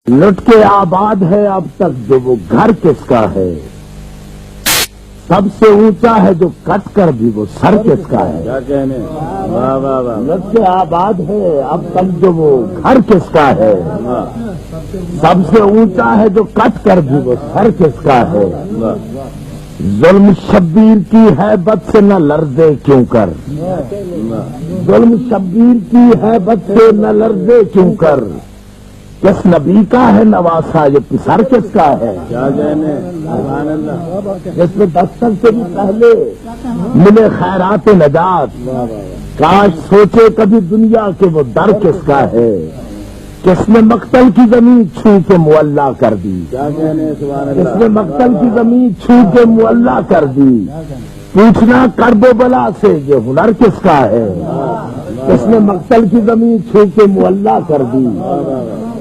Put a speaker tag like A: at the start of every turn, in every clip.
A: لٹ کے آباد ہے اب تک جو وہ گھر کس کا ہے، سب سے اونچا ہے جو کٹ کر بھی وہ سر کس کا ہے۔
B: کیا کہنے، واہ واہ واہ،
A: لٹ کے آباد ہے اب تک جو وہ گھر کس کا ہے، سب سے اونچا ہے جو کٹ کر بھی وہ سر کس کا ہے۔ ظلم شبیر کی ہیبت سے نہ لرزے کیوں کر، ظلم شبیر کی ہیبت سے نہ لرزے کیوں کر، کس نبی کا ہے نواسا یہ پسر کس کا ہے۔
B: کیا کہنے، سبحان اللہ،
A: جس میں دستک سے بھی پہلے ملے خیرات نجات، کاش سوچے کبھی دنیا کے وہ در کس کا ہے، کس نے مقتل کی زمین چھو کے معلّا کر دی،
B: کیا کہنے، سبحان
A: کس
B: اللہ،
A: نے مقتل کی زمین چھو کے معلّا کر دی، پوچھنا کرب و بلا سے یہ ہنر کس کا ہے، کس نے مقتل کی زمین چھو کے معلّا کر دی،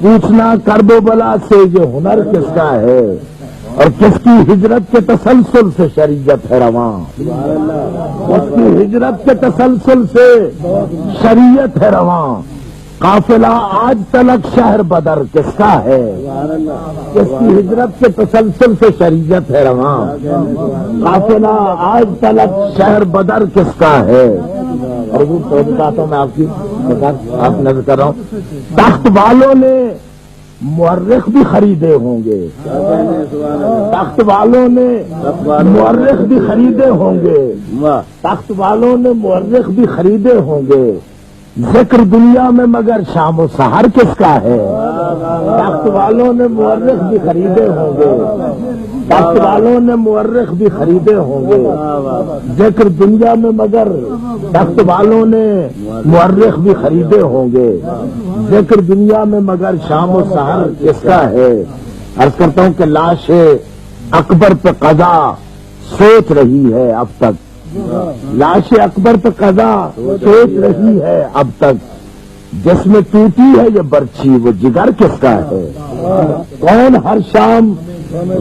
A: پوچھنا کرب و بلا سے یہ ہنر کس کا ہے، اور کس کی ہجرت کے تسلسل سے شریعت ہے رواں، کس کی ہجرت کے تسلسل سے شریعت ہے رواں، قافلہ آج تلک شہر بدر کس کا ہے، کس کی ہجرت کے تسلسل سے شریعت ہے رواں، قافلہ آج تلک شہر بدر کس کا ہے۔ اور وہ تو بتاتا ہوں میں آپ نظر کر رہا ہوں، تخت والوں نے مورخ بھی خریدے ہوں گے، تخت والوں نے مورخ بھی خریدے ہوں گے، تخت والوں نے مورخ بھی خریدے ہوں گے، ذکر دنیا میں مگر شام و سحر کس کا ہے، تخت والوں نے مورخ بھی خریدے ہوں گے، تخت والوں نے مورخ بھی خریدے ہوں گے، ذکر دنیا میں مگر تخت والوں نے مورخ بھی خریدے ہوں گے، ذکر دنیا میں مگر شام و سحر کس کا ہے۔ عرض کرتا ہوں کہ لاش اکبر پہ قضا سوچ رہی ہے اب تک، لاش اکبر پہ قضا سوچ رہی ہے اب تک، جس میں ٹوٹی ہے یہ برچھی وہ جگر کس کا ہے، کون ہر شام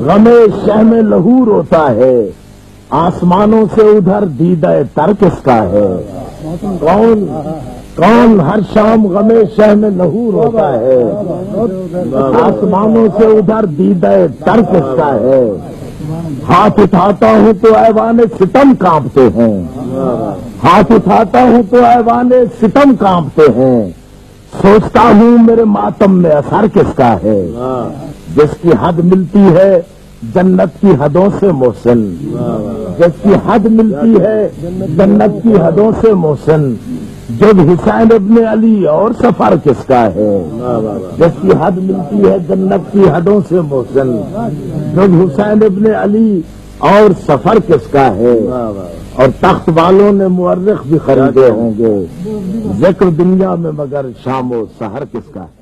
A: غم شہم لہو روتا ہے، آسمانوں سے ادھر دیدہ تر کس کا ہے، کون ہر شام غم شہم لہو روتا ہے، آسمانوں سے ادھر دیدہ تر کس کا ہے، ہاتھ اٹھاتا ہوں تو ایوان ستم کانپتے ہیں، ہاتھ اٹھاتا ہوں تو ایوان ستم کانپتے ہیں، سوچتا ہوں میرے ماتم میں اثر کس کا ہے، جس کی حد ملتی ہے جنت کی حدوں سے محسن، جس کی حد ملتی ہے جنت کی حدوں سے محسن، جب حسین ابن علی اور سفر کس کا ہے، جس کی حد ملتی ہے جنت کی حدوں سے محسن، جب حسین ابن علی اور سفر کس کا ہے، اور تخت والوں نے مورخ بھی خریدے ہوں گے، ذکر دنیا میں مگر شام و سحر کس کا ہے۔